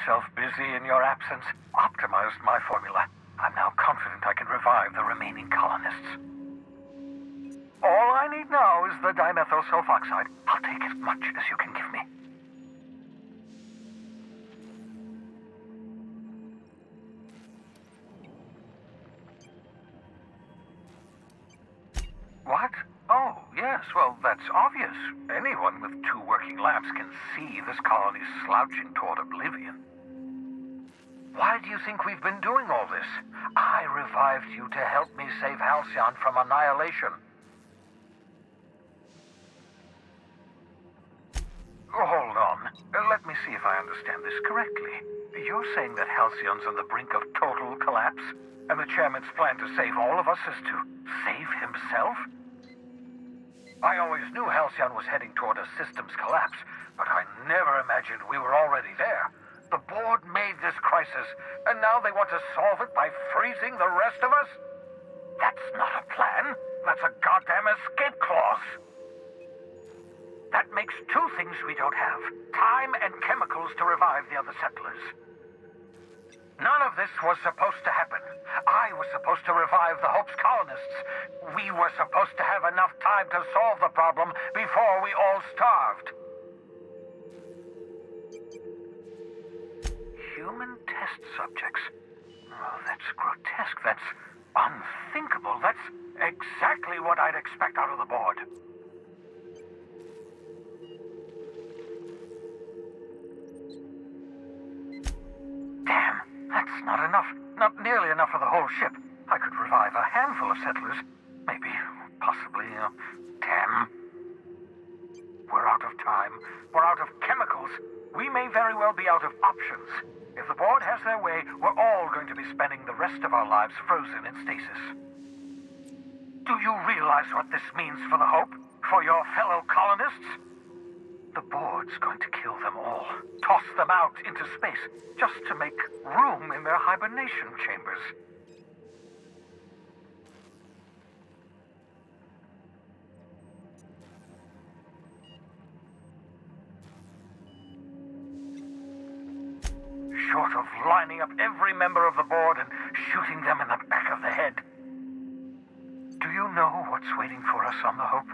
myself busy in your absence, optimized my formula. I'm now confident I can revive the remaining colonists. All I need now is the dimethyl sulfoxide. I'll take as much as you can give me. What? Oh, yes, well, that's obvious. Anyone with 2 working labs can see this colony's slouching toward oblivion. Why do you think we've been doing all this? I revived you to help me save Halcyon from annihilation. Hold on. Let me see if I understand this correctly. You're saying that Halcyon's on the brink of total collapse, and the chairman's plan to save all of us is to save himself? I always knew Halcyon was heading toward a systems collapse, but I never imagined we were already there. The board made this crisis, and now they want to solve it by freezing the rest of us? That's not a plan. That's a goddamn escape clause. That makes 2 things we don't have: time and chemicals to revive the other settlers. None of this was supposed to happen. I was supposed to revive the Hope's colonists. We were supposed to have enough time to solve the problem before we all starved. Human test subjects? Oh, that's grotesque. That's unthinkable. That's exactly what I'd expect out of the board. Damn, that's not enough. Not nearly enough for the whole ship. I could revive a handful of settlers. Maybe, possibly, 10. We're out of time. We're out of chemicals. We may very well be out of options. If the board has their way, we're all going to be spending the rest of our lives frozen in stasis. Do you realize what this means for the Hope? For your fellow colonists? The board's going to kill them all. Toss them out into space, just to make room in their hibernation chambers. Short of lining up every member of the board and shooting them in the back of the head. Do you know what's waiting for us on the Hope?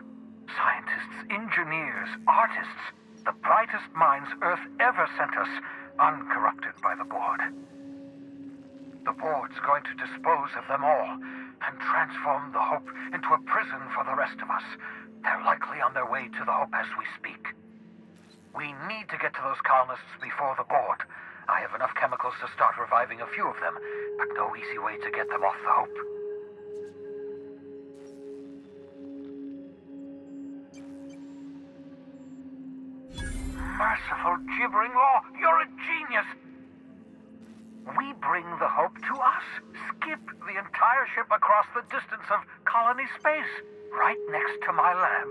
Scientists, engineers, artists, the brightest minds Earth ever sent us, uncorrupted by the board. The board's going to dispose of them all and transform the Hope into a prison for the rest of us. They're likely on their way to the Hope as we speak. We need to get to those colonists before the board. I have enough chemicals to start reviving a few of them, but no easy way to get them off the Hope. Merciful gibbering law, you're a genius! We bring the Hope to us, skip the entire ship across the distance of colony space, right next to my lab.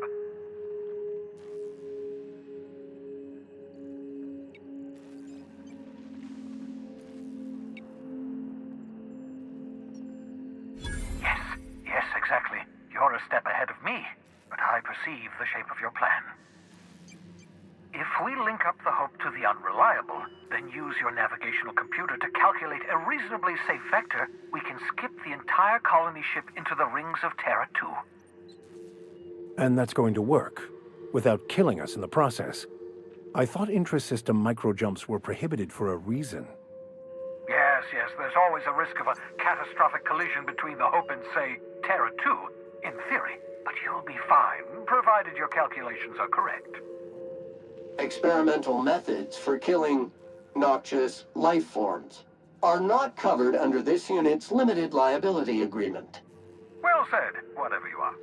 Yes, exactly. You're a step ahead of me, but I perceive the shape of your plan. If we link up the Hope to the Unreliable, then use your navigational computer to calculate a reasonably safe vector, we can skip the entire colony ship into the rings of Terra 2. And that's going to work, without killing us in the process. I thought intra-system micro-jumps were prohibited for a reason. Yes, there's always a risk of a catastrophic collision between the Hope and, say, Terra 2, in theory. But you'll be fine, provided your calculations are correct. Experimental methods for killing noxious life forms are not covered under this unit's limited liability agreement. Well said, whatever you are.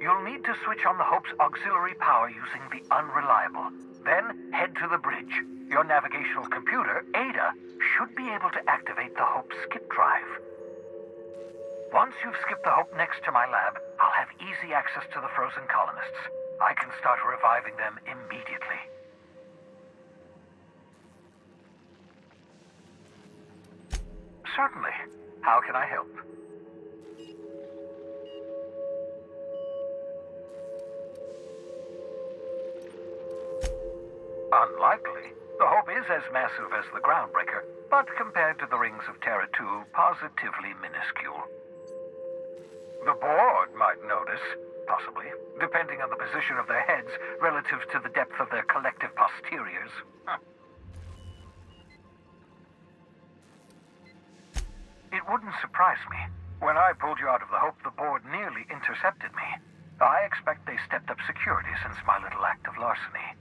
You'll need to switch on the Hope's auxiliary power using the Unreliable. Then head to the bridge. Your navigational computer, Ada, should be able to activate the Hope skip drive. Once you've skipped the Hope next to my lab, I'll have easy access to the frozen colonists. I can start reviving them immediately. Certainly. How can I help? Unlikely. The Hope is as massive as the Groundbreaker, but compared to the rings of Terra 2, positively minuscule. The board might notice, possibly, depending on the position of their heads relative to the depth of their collective posteriors. It wouldn't surprise me. When I pulled you out of the Hope, the board nearly intercepted me. I expect they stepped up security since my little act of larceny.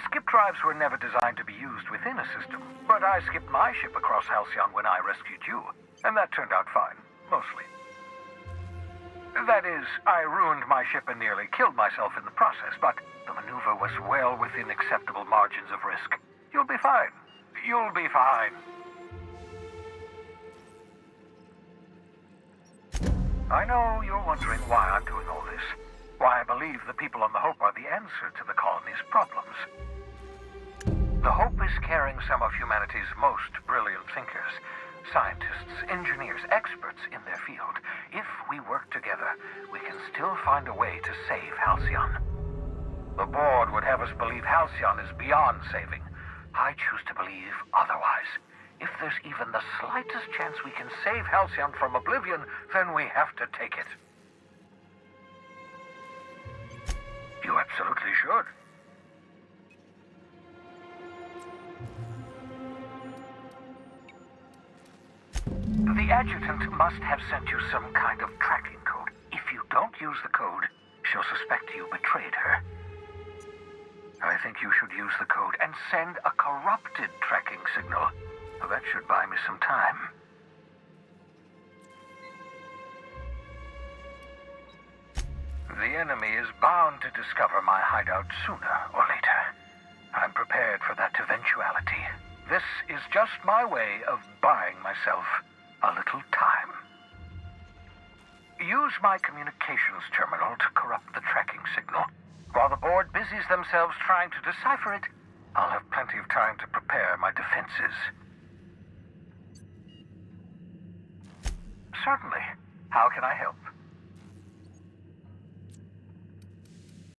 Skip drives were never designed to be used within a system, but I skipped my ship across Halcyon when I rescued you, and that turned out fine, mostly. That is, I ruined my ship and nearly killed myself in the process, but the maneuver was well within acceptable margins of risk. You'll be fine. You'll be fine. I know you're wondering why I'm doing all this. Why I believe the people on the Hope are the answer to the colony's problems. The Hope is carrying some of humanity's most brilliant thinkers, scientists, engineers, experts in their field. If we work together, we can still find a way to save Halcyon. The board would have us believe Halcyon is beyond saving. I choose to believe otherwise. If there's even the slightest chance we can save Halcyon from oblivion, then we have to take it. You absolutely should. The adjutant must have sent you some kind of tracking code. If you don't use the code, she'll suspect you betrayed her. I think you should use the code and send a corrupted tracking signal. That should buy me some time. The enemy is bound to discover my hideout sooner or later. I'm prepared for that eventuality. This is just my way of buying myself a little time. Use my communications terminal to corrupt the tracking signal. While the board busies themselves trying to decipher it, I'll have plenty of time to prepare my defenses. Certainly. How can I help?